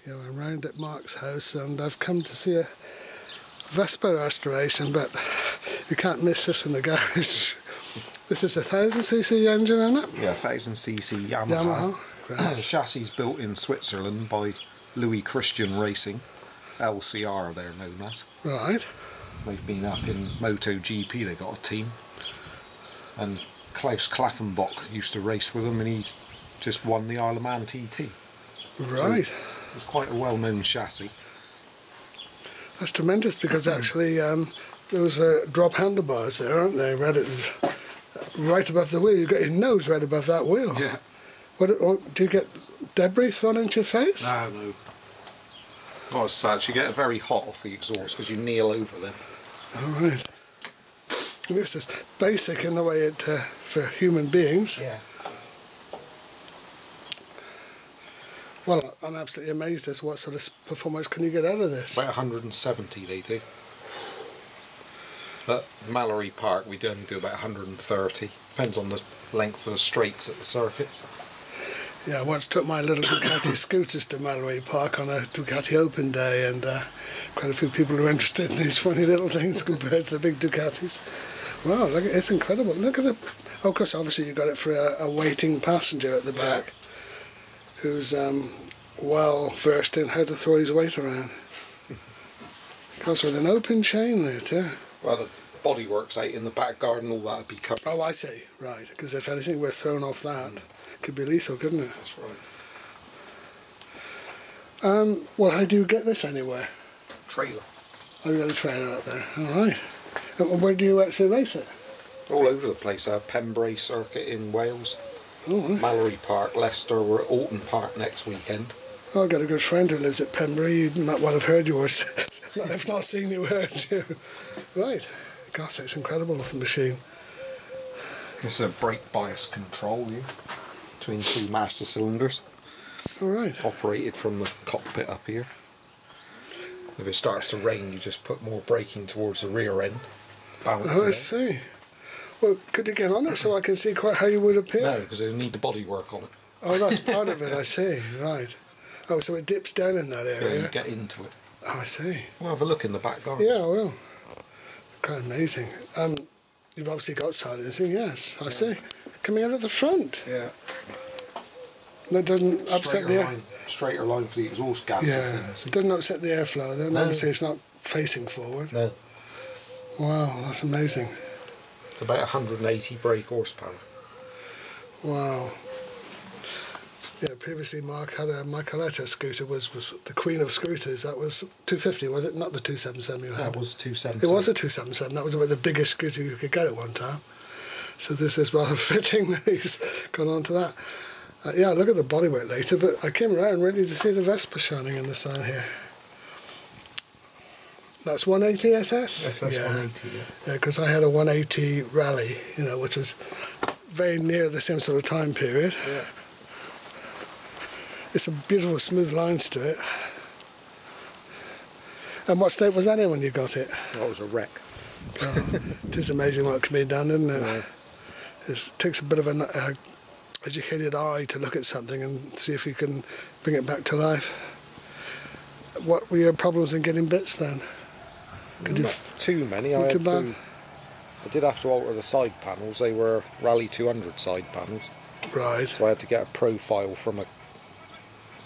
Yeah, I'm round at Mark's house and I've come to see a VESPA restoration, but you can't miss this in the garage. This is a 1000cc engine, isn't it? Yeah, 1000cc Yamaha. Right. The chassis is built in Switzerland by Louis Christian Racing, LCR they're known as. Right. They've been up in MotoGP, they got a team. And Klaus Klaffenbach used to race with them and he's just won the Isle of Man TT. Right. So it's quite a well-known chassis. That's tremendous because actually those drop handlebars there, aren't they? Right above the wheel. You've got your nose right above that wheel. Yeah. Do you get debris thrown into your face? No. Not as such. You get very hot off the exhaust because you kneel over them. All right. This is basic in the way it for human beings. Yeah. Well, I'm absolutely amazed as what sort of performance can you get out of this? About 170 they do. At Mallory Park we only do about 130. Depends on the length of the straights at the circuits. Yeah, I once took my little Ducati scooters to Mallory Park on a Ducati Open day, and quite a few people were interested in these funny little things compared to the big Ducatis. Wow, look, it's incredible. Look at the... Oh, of course, obviously you've got it for a waiting passenger at the back, who's well versed in how to throw his weight around. Of course, with an open chain there too. Well, the bodywork's out in the back garden, all that would be covered. Oh, I see, right. Because if anything were thrown off that, it could be lethal, couldn't it? That's right. Well, how do you get this anywhere? Trailer. Oh, you've got a trailer up there. All right. And where do you actually race it? All over the place. Pembrey circuit in Wales, Mallory Park, Leicester. We're at Alton Park next weekend. Oh, I've got a good friend who lives at Pembrey. You might well have heard yours. If not seen you, heard you. Right. Gosh, it's incredible with the machine. This is a brake bias control between two master cylinders. All right. Operated from the cockpit up here. If it starts to rain, you just put more braking towards the rear end. Oh, I see. Well, could you get on it so I can see quite how you would appear? No, because it'll need the bodywork on it. Oh, that's part of it, I see. Right. Oh, so it dips down in that area? Yeah, you get into it. Oh, I see. We'll have a look in the back garden. Yeah, I will. Quite amazing. You've obviously got silencing, yes, I see. Coming out of the front. Yeah. That doesn't upset the air. Straighter line for the exhaust gases. Yeah, it doesn't upset the airflow then. No. Obviously it's not facing forward. No. Wow, that's amazing. It's about 180 brake horsepower. Wow. Yeah, previously Mark had a Microcars scooter, was the queen of scooters. That was 250, was it? Not the 277 you had. That was a 277. It was a 277. That was about the biggest scooter you could get at one time. So this is rather fitting that he's gone on to that. Yeah, I'll look at the bodywork later, but I came around really to see the Vespa shining in the sun here. That's 180 SS? SS 180, yeah. Yeah, because I had a 180 Rally, which was very near the same sort of time period. Yeah. It's a beautiful smooth lines to it. And what state was that in when you got it? That was a wreck. Oh, it is amazing what can be done, isn't it? Yeah. It takes a bit of an educated eye to look at something and see if you can bring it back to life. What were your problems in getting bits then? Not too many. I did have to alter the side panels. They were Rally 200 side panels. Right. So I had to get a profile from a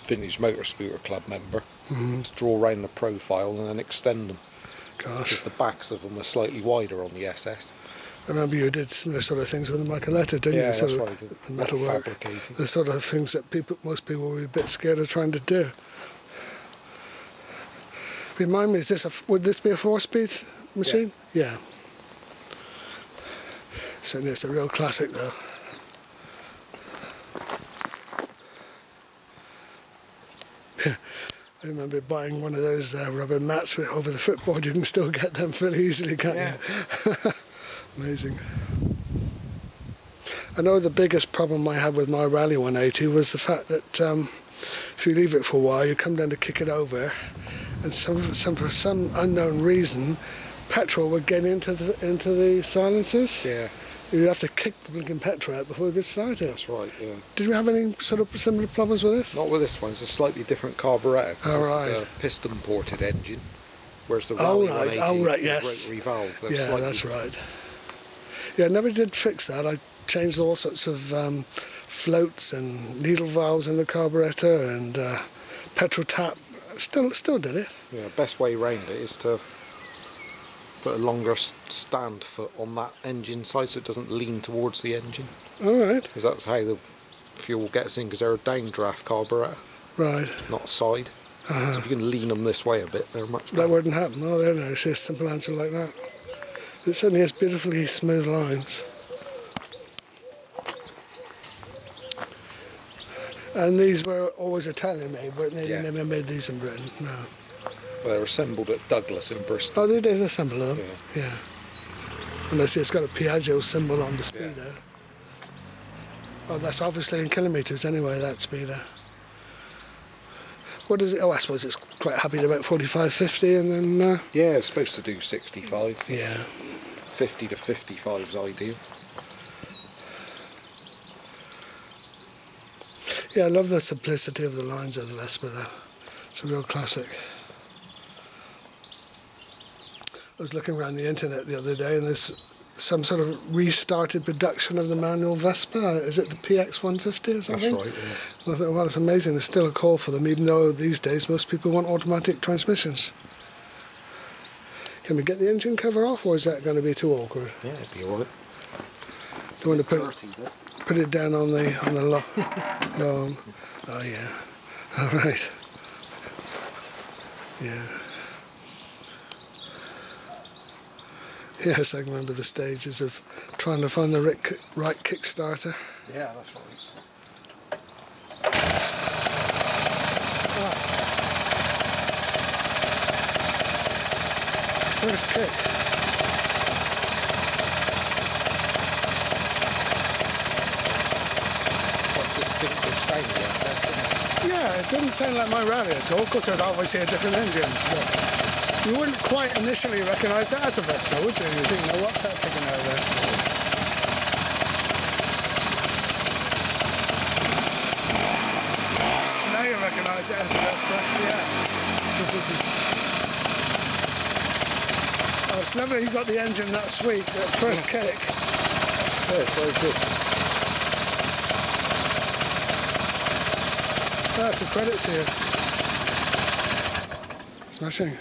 Vintage Motor Scooter Club member to draw around the profile and then extend them. Gosh. Because the backs of them are slightly wider on the SS. I remember you did similar sort of things with the Microcars, didn't you? Yeah, that's sort right. of the metalwork. Fabricating. The sort of things that most people would be a bit scared of trying to do. Remind me, would this be a 4-speed machine? Yeah. Certainly it's a real classic though. I remember buying one of those rubber mats over the footboard. You can still get them fairly easily, can't you? Amazing. I know the biggest problem I had with my Rally 180 was the fact that if you leave it for a while, you come down to kick it over, and for some unknown reason, petrol would get into the silencers. Yeah. You have to kick the blinking petrol out before it gets started. That's right, yeah. Did you have any sort of similar problems with this? Not with this one, it's a slightly different carburettor. Oh, this right. is a piston ported engine, whereas the Oh, Rally right. 180 Oh, right, is yes. rotary valve. They're Yeah, slightly- that's right. Yeah, I never did fix that. I changed all sorts of floats and needle valves in the carburettor and petrol tap. Still did it. Yeah, best way round it is to put a longer stand foot on that engine side so it doesn't lean towards the engine. All right. Because that's how the fuel gets in, because they're a downdraft carburettor, Right. not side. So if you can lean them this way a bit, they're much better. That wouldn't happen. Oh, there, no. It's a simple answer like that. It certainly has beautifully smooth lines. And these were always Italian made, weren't they? Yeah. They never made these in Britain, no. They're assembled at Douglas in Bristol. Oh, they did assemble them? Yeah. Yeah. And I see it's got a Piaggio symbol on the speedo. Oh, that's obviously in kilometres anyway, that speedo. What is it? Oh, I suppose it's quite happy at about 45, 50 and then... Yeah, it's supposed to do 65. Yeah. 50 to 55 is ideal. Yeah, I love the simplicity of the lines of the Vespa though. It's a real classic. I was looking around the internet the other day and there's some sort of restarted production of the manual Vespa. Is it the PX 150 or something? That's right, yeah. And I thought, well, it's amazing. There's still a call for them, even though these days most people want automatic transmissions. Can we get the engine cover off, or is that going to be too awkward? Yeah, it'd be alright. Do you want to put it down on the lawn? Oh yeah. All right. Yeah. Yes, I can remember the stages of trying to find the right kickstarter. Yeah, that's right. First kick. Quite distinctive sound, yes, that's it. Yeah, it didn't sound like my Rally at all, because it's obviously a different engine. But you wouldn't quite initially recognise that as a Vespa, would you? You think, no, what's that taking out there? Now you recognise it as a Vespa, yeah. Oh, it's lovely you got the engine that sweet, that first kick. Yeah, it's very good. That's a credit to you. Smashing.